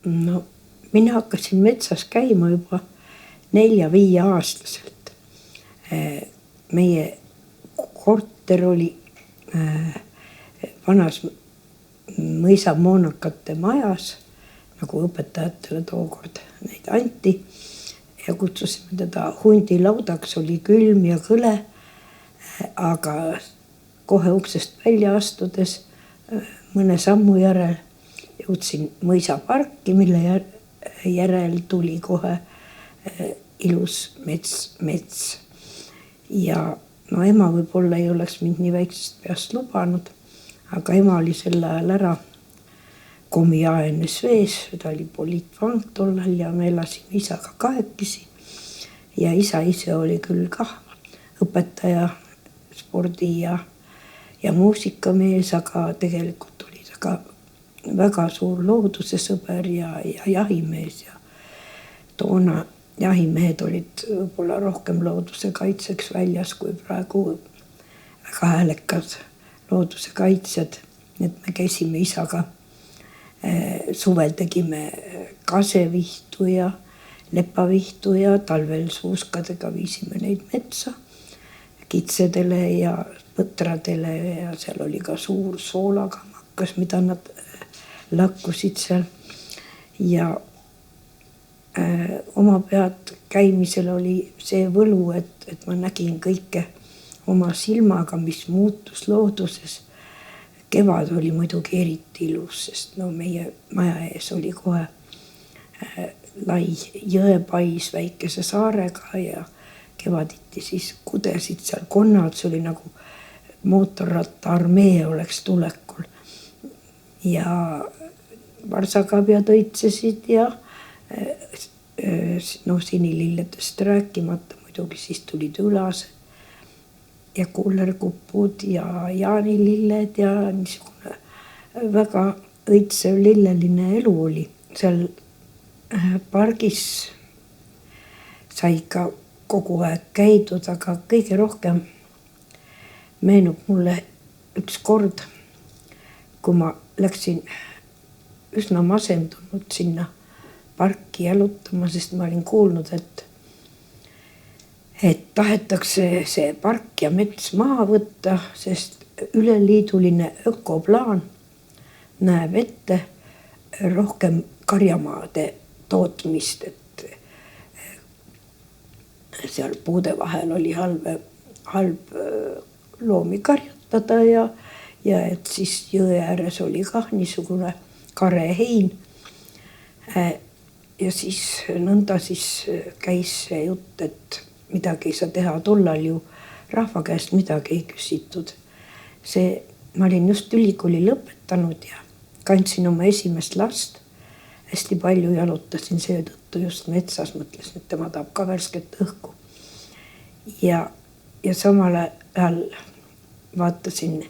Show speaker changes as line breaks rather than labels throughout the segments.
No mina hakkasin metsas käima juba 4-5-aastaselt. Meie korter oli vanas mõisamoonakate majas, nagu õpetajatele tookord neid anti ja kutsusime teda hundilaudaks, oli külm ja kõle, aga kohe uksest välja astudes mõne sammu järel jõudsin mõisaparki, mille järel tuli kohe ilus mets. Ja no ema võib-olla ei oleks mind nii väiksest peast lubanud, aga ema oli sel ajal ära komi ANSV-s, ta oli poliitvang tollal ja me elasime isaga kahekesi. Ja isa ise oli küll kah õpetaja, spordi ja muusikamees, aga tegelikult oli ta ka väga suur looduse sõber ja jahimees ja toona jahimehed olid võib-olla rohkem looduse kaitseks väljas kui praegu väga häälekad looduse kaitsjad. Et me käisime isaga, suvel tegime kasevihtu ja lepavihtu ja talvel suuskadega viisime neid metsa kitsedele ja põtradele ja seal oli ka suur soolakamakas, mida nad lakkusid seal ja oma pead käimisel oli see võlu, et ma nägin kõike oma silmaga, mis muutus looduses. Kevad oli muidugi eriti ilus, sest no meie maja ees oli kohe lai jõepais väikese saarega ja kevaditi siis kudesid seal konnad, see oli nagu mootorratta armee oleks tulekul. Ja varsakabjad õitsesid ja no sinililledest rääkimata muidugi siis tulid ülased ja kullerkupud ja jaanililled ja niisugune väga õitsev lilleline elu oli. Seal pargis sai ka kogu aeg käidud, aga kõige rohkem meenub mulle üks kord, kui ma läksin üsna masendunud sinna parki jalutama, sest ma olin kuulnud, et tahetakse see park ja mets maha võtta, sest üleliiduline ökoplaan näeb ette rohkem karjamaade tootmist, et seal puude vahel oli halb loomi karjatada ja et siis jõe ääres oli kah niisugune karehein. Ja siis nõnda siis käis see jutt, et midagi ei saa teha, tollal ju rahva käest midagi ei küsitud. Ma olin just ülikooli lõpetanud ja kandsin oma esimest last. Hästi palju jalutasin seetõttu just metsas, mõtlesin, et tema tahab ka värsket õhku. Ja samal ajal vaatasin,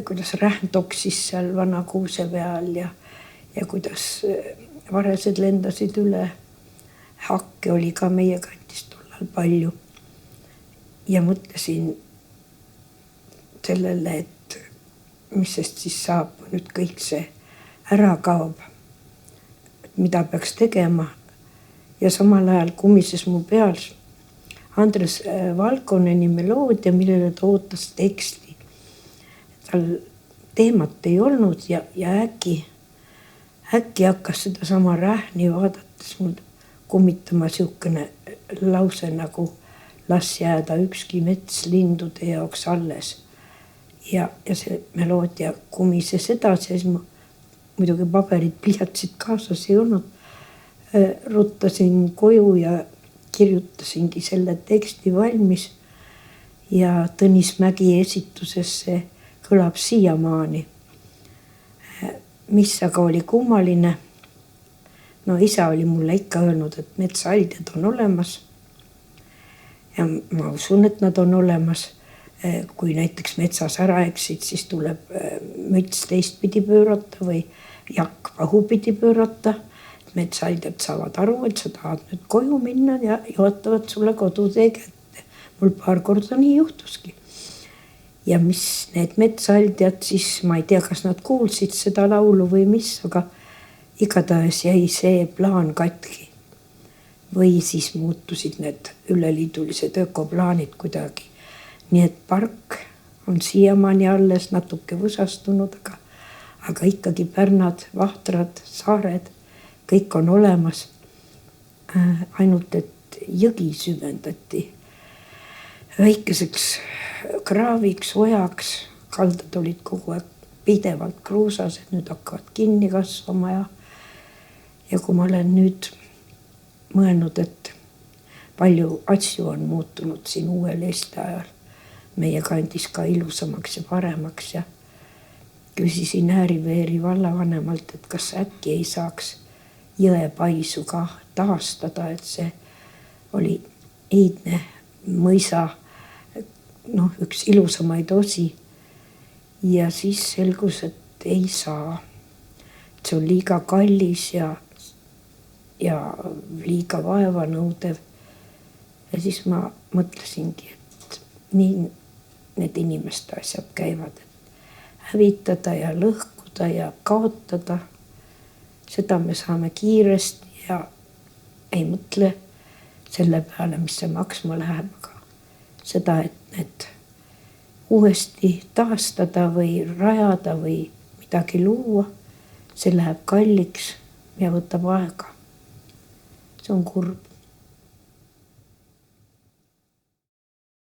kuidas rähn toksis seal vana kuuse peal ja kuidas varesed lendasid üle. Hakke oli ka meie kandis tollal palju. Ja mõtlesin sellele, et mis sest siis saab, nüüd kõik see ära kaob, mida peaks tegema. Ja samal ajal kumises mu peal Andres Valkoneni meloodia, millele ta ootas teksti. Tal teemat ei olnud ja äkki hakkas seda sama rähni vaadates mul kummitama siukene lause nagu las jääda ükski mets lindude jaoks alles. Ja see meloodia kumises edasi ja siis ma muidugi paberid, pliiatsid kaasas ei olnud. Ruttasin koju ja kirjutasingi selle teksti valmis ja Tõnis Mägi esituses see kõlab siiamaani. Mis aga oli kummaline. No isa oli mulle ikka öelnud, et metsaaldjad on olemas. Ja ma usun, et nad on olemas. Kui näiteks metsas ära eksid, siis tuleb müts teistpidi pöörata või jakk pahupidi pöörata. Metsaaldjad saavad aru, et sa tahad nüüd koju minna ja juhatavad sulle kodutee kätte. Mul paar korda nii juhtuski. Ja mis need metsaaldjad siis, ma ei tea, kas nad kuulsid seda laulu või mis, aga igatahes jäi see plaan katki. Või siis muutusid need üleliidulised ökoplaanid kuidagi. Nii et park on siiamaani alles natuke võsastunud, aga ikkagi pärnad, vahtrad, saared, kõik on olemas. Ainult, et jõgi süvendati väikeseks kraaviks, ojaks, kaldad olid kogu aeg pidevalt kruusas, et nüüd hakkavad kinni kasvama ja kui ma olen nüüd mõelnud, et palju asju on muutunud siin uuel Eesti ajal, meie kandis ka ilusamaks ja paremaks ja küsisin Ääri-Veeri vallavanemalt, et kas äkki ei saaks jõepaisu ka taastada, et see oli Iidne mõisa üks ilusamaid osi. Ja siis selgus, et ei saa. Et see on liiga kallis ja liiga vaevanõudev. Ja siis ma mõtlesingi, et nii need inimeste asjad käivad, et hävitada ja lõhkuda ja kaotada. Seda me saame kiiresti ja ei mõtle selle peale, mis see maksma läheb, aga seda, et need uuesti taastada või rajada või midagi luua, see läheb kalliks ja võtab aega. See on kurb.